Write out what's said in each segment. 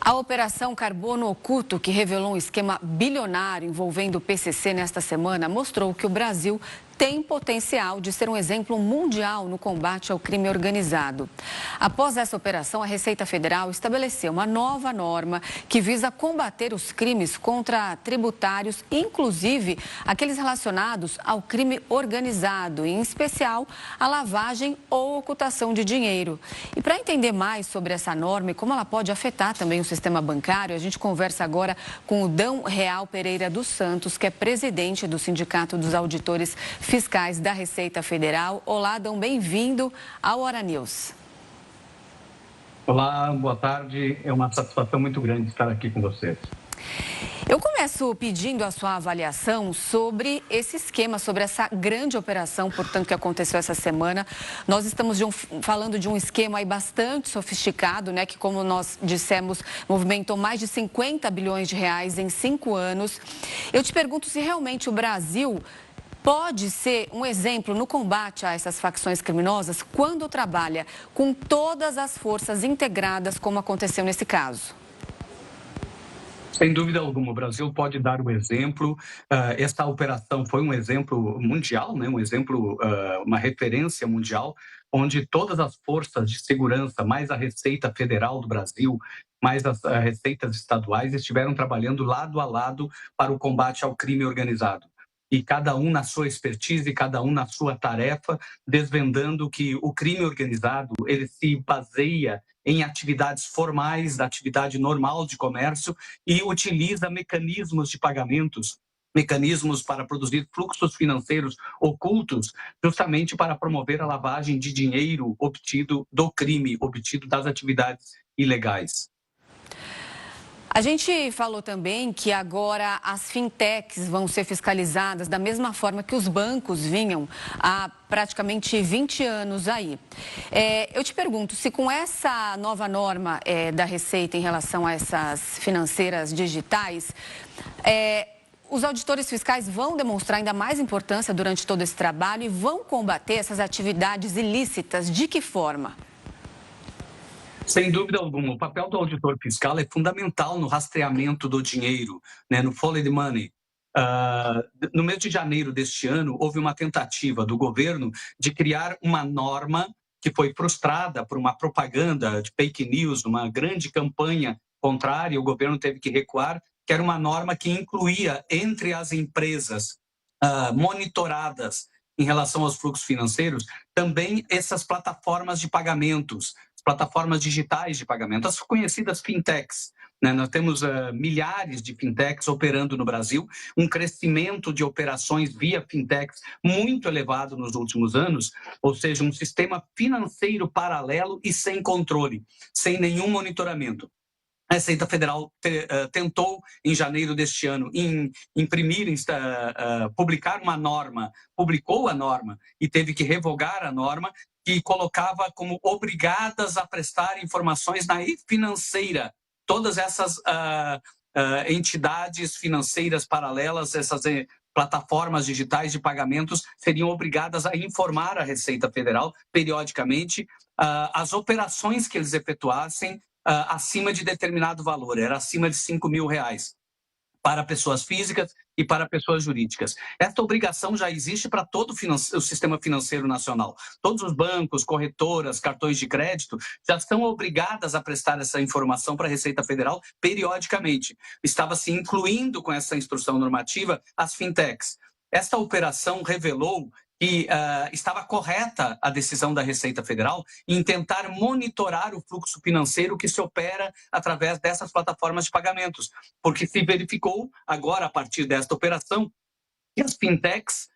A Operação Carbono Oculto, que revelou um esquema bilionário envolvendo o PCC nesta semana, mostrou que o Brasil tem potencial de ser um exemplo mundial no combate ao crime organizado. Após essa operação, a Receita Federal estabeleceu uma nova norma que visa combater os crimes contra tributários, inclusive aqueles relacionados ao crime organizado, em especial a lavagem ou ocultação de dinheiro. E para entender mais sobre essa norma e como ela pode afetar também o sistema bancário, a gente conversa agora com o Dão Real Pereira dos Santos, que é presidente do Sindicato dos Auditores Fiscais da Receita Federal. Olá, Dão, bem-vindo ao Hora News. Olá, boa tarde. É uma satisfação muito grande estar aqui com vocês. Eu começo pedindo a sua avaliação sobre esse esquema, sobre essa grande operação, portanto, que aconteceu essa semana. Nós estamos falando de um esquema aí bastante sofisticado, né, que, como nós dissemos, movimentou mais de 50 bilhões de reais em 5 anos. Eu te pergunto se realmente o Brasil pode ser um exemplo no combate a essas facções criminosas quando trabalha com todas as forças integradas, como aconteceu nesse caso. Sem dúvida alguma, o Brasil pode dar o exemplo. Esta operação foi um exemplo mundial, né? Um exemplo, uma referência mundial, onde todas as forças de segurança, mais a Receita Federal do Brasil, mais as receitas estaduais, estiveram trabalhando lado a lado para o combate ao crime organizado. E cada um na sua expertise, cada um na sua tarefa, desvendando que o crime organizado, ele se baseia em atividades formais, da atividade normal de comércio e utiliza mecanismos de pagamentos, mecanismos para produzir fluxos financeiros ocultos, justamente para promover a lavagem de dinheiro obtido do crime, obtido das atividades ilegais. A gente falou também que agora as fintechs vão ser fiscalizadas da mesma forma que os bancos vinham há praticamente 20 anos aí. Eu te pergunto, se com essa nova norma da Receita em relação a essas financeiras digitais, os auditores fiscais vão demonstrar ainda mais importância durante todo esse trabalho e vão combater essas atividades ilícitas, de que forma? Sem dúvida alguma, o papel do auditor fiscal é fundamental no rastreamento do dinheiro, né, no follow the money. No mês de janeiro deste ano, houve uma tentativa do governo de criar uma norma que foi frustrada por uma propaganda de fake news, uma grande campanha contrária, o governo teve que recuar, que era uma norma que incluía entre as empresas monitoradas em relação aos fluxos financeiros, também essas plataformas de pagamentos, plataformas digitais de pagamento, as conhecidas fintechs. Né? Nós temos milhares de fintechs operando no Brasil, um crescimento de operações via fintechs muito elevado nos últimos anos, ou seja, um sistema financeiro paralelo e sem controle, sem nenhum monitoramento. A Receita Federal tentou, em janeiro deste ano, publicar uma norma, publicou a norma e teve que revogar a norma, que colocava como obrigadas a prestar informações na e-financeira. Todas essas entidades financeiras paralelas, essas plataformas digitais de pagamentos, seriam obrigadas a informar a Receita Federal, periodicamente, as operações que eles efetuassem acima de determinado valor, era acima de R$5.000, para pessoas físicas e para pessoas jurídicas. Esta obrigação já existe para todo o sistema financeiro nacional. Todos os bancos, corretoras, cartões de crédito já estão obrigadas a prestar essa informação para a Receita Federal periodicamente. Estava se incluindo com essa instrução normativa as fintechs. Esta operação revelou que estava correta a decisão da Receita Federal em tentar monitorar o fluxo financeiro que se opera através dessas plataformas de pagamentos, porque se verificou agora, a partir desta operação, que as fintechs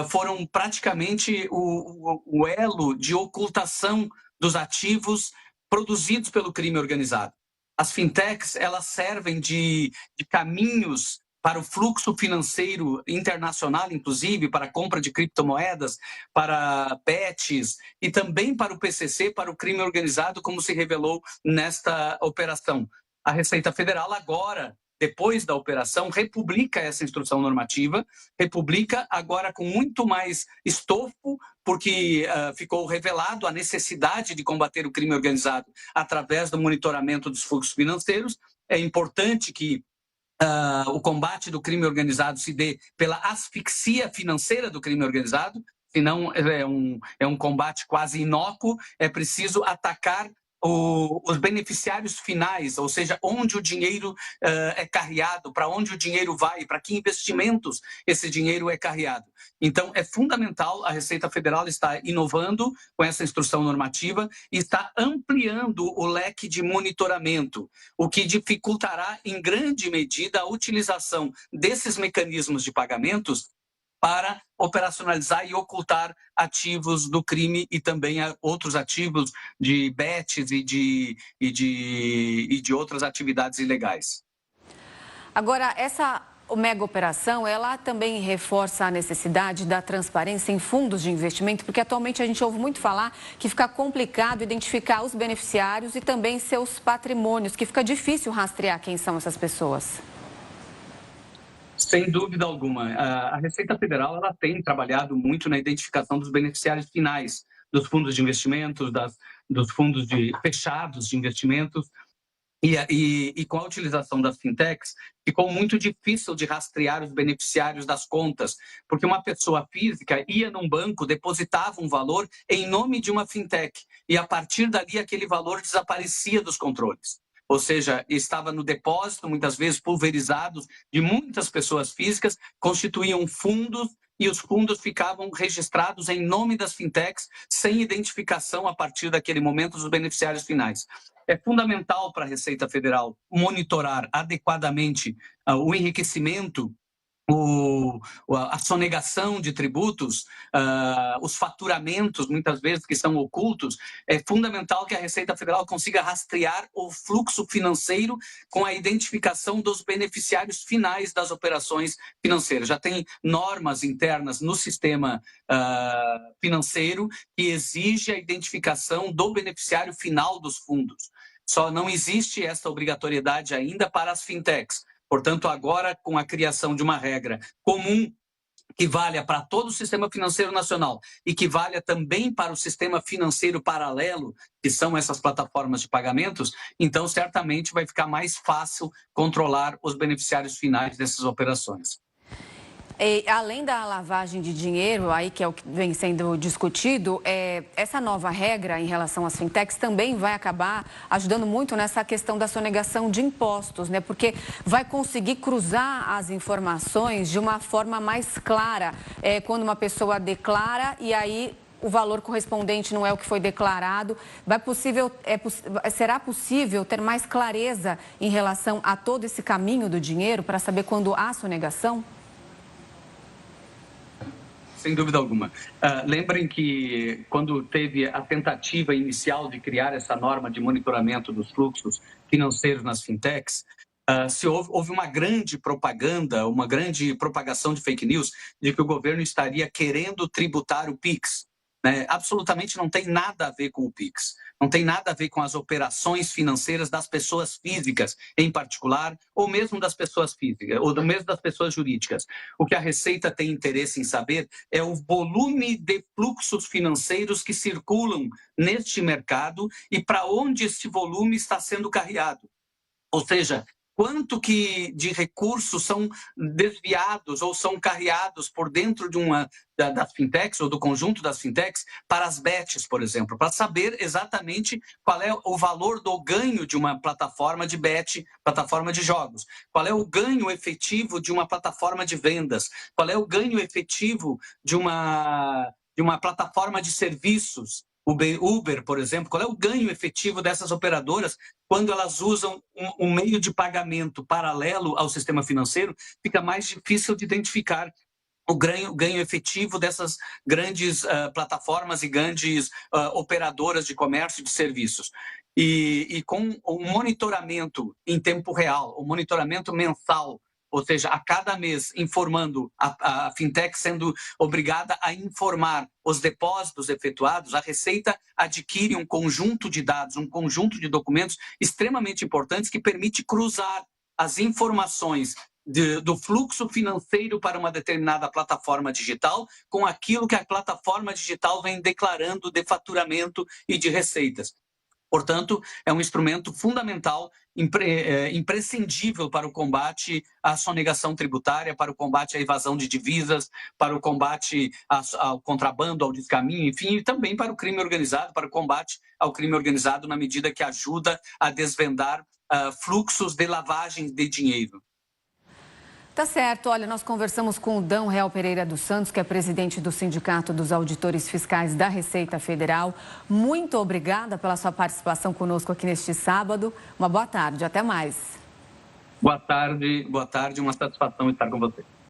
foram praticamente o elo de ocultação dos ativos produzidos pelo crime organizado. As fintechs, elas servem de caminhos para o fluxo financeiro internacional, inclusive, para a compra de criptomoedas, para bets e também para o PCC, para o crime organizado, como se revelou nesta operação. A Receita Federal agora, depois da operação, republica essa instrução normativa, republica agora com muito mais estofo, porque ficou revelado a necessidade de combater o crime organizado através do monitoramento dos fluxos financeiros, é importante que o combate do crime organizado se dê pela asfixia financeira do crime organizado, senão é um combate quase inócuo, é preciso atacar os beneficiários finais, ou seja, onde o dinheiro é carreado, para onde o dinheiro vai, para que investimentos esse dinheiro é carreado. Então, é fundamental, a Receita Federal está inovando com essa instrução normativa e está ampliando o leque de monitoramento, o que dificultará em grande medida a utilização desses mecanismos de pagamentos para operacionalizar e ocultar ativos do crime e também outros ativos de bets e de outras atividades ilegais. Agora, essa mega operação, ela também reforça a necessidade da transparência em fundos de investimento, porque atualmente a gente ouve muito falar que fica complicado identificar os beneficiários e também seus patrimônios, que fica difícil rastrear quem são essas pessoas. Sem dúvida alguma. A Receita Federal ela tem trabalhado muito na identificação dos beneficiários finais dos fundos de investimentos, dos fundos fechados de investimentos. E com a utilização das fintechs, ficou muito difícil de rastrear os beneficiários das contas, porque uma pessoa física ia num banco, depositava um valor em nome de uma fintech, e a partir dali aquele valor desaparecia dos controles. Ou seja, estava no depósito, muitas vezes pulverizados, de muitas pessoas físicas, constituíam fundos e os fundos ficavam registrados em nome das fintechs, sem identificação a partir daquele momento dos beneficiários finais. É fundamental para a Receita Federal monitorar adequadamente o enriquecimento, a sonegação de tributos, os faturamentos, muitas vezes, que são ocultos. É fundamental que a Receita Federal consiga rastrear o fluxo financeiro com a identificação dos beneficiários finais das operações financeiras. Já tem normas internas no sistema financeiro que exige a identificação do beneficiário final dos fundos. Só não existe essa obrigatoriedade ainda para as fintechs. Portanto, agora, com a criação de uma regra comum que valha para todo o sistema financeiro nacional e que valha também para o sistema financeiro paralelo, que são essas plataformas de pagamentos, então certamente vai ficar mais fácil controlar os beneficiários finais dessas operações. E, além da lavagem de dinheiro, aí que é o que vem sendo discutido, essa nova regra em relação às fintechs também vai acabar ajudando muito nessa questão da sonegação de impostos, né? Porque vai conseguir cruzar as informações de uma forma mais clara. Quando uma pessoa declara e aí o valor correspondente não é o que foi declarado, será possível ter mais clareza em relação a todo esse caminho do dinheiro para saber quando há sonegação? Sem dúvida alguma. Lembrem que quando teve a tentativa inicial de criar essa norma de monitoramento dos fluxos financeiros nas fintechs, houve uma grande propaganda, uma grande propagação de fake news de que o governo estaria querendo tributar o PIX. Né? Absolutamente não tem nada a ver com o PIX. Não tem nada a ver com as operações financeiras das pessoas físicas, em particular, ou mesmo das pessoas físicas, ou mesmo das pessoas jurídicas. O que a Receita tem interesse em saber é o volume de fluxos financeiros que circulam neste mercado e para onde esse volume está sendo carreado. Ou seja, quanto que de recursos são desviados ou são carreados por dentro de das fintechs ou do conjunto das fintechs para as bets, por exemplo, para saber exatamente qual é o valor do ganho de uma plataforma de bet, plataforma de jogos, qual é o ganho efetivo de uma plataforma de vendas, qual é o ganho efetivo de uma plataforma de serviços, Uber, por exemplo, qual é o ganho efetivo dessas operadoras quando elas usam um meio de pagamento paralelo ao sistema financeiro? Fica mais difícil de identificar o ganho efetivo dessas grandes plataformas e grandes operadoras de comércio e de serviços. E com o monitoramento em tempo real, o monitoramento mensal, ou seja, a cada mês informando, a fintech sendo obrigada a informar os depósitos efetuados, a Receita adquire um conjunto de dados, um conjunto de documentos extremamente importantes que permite cruzar as informações do fluxo financeiro para uma determinada plataforma digital com aquilo que a plataforma digital vem declarando de faturamento e de receitas. Portanto, é um instrumento fundamental, imprescindível para o combate à sonegação tributária, para o combate à evasão de divisas, para o combate ao contrabando, ao descaminho, enfim, e também para o crime organizado, para o combate ao crime organizado na medida que ajuda a desvendar fluxos de lavagem de dinheiro. Tá certo. Olha, nós conversamos com o Dão Real Pereira dos Santos, que é presidente do Sindicato dos Auditores Fiscais da Receita Federal. Muito obrigada pela sua participação conosco aqui neste sábado. Uma boa tarde, até mais. Boa tarde, uma satisfação estar com você.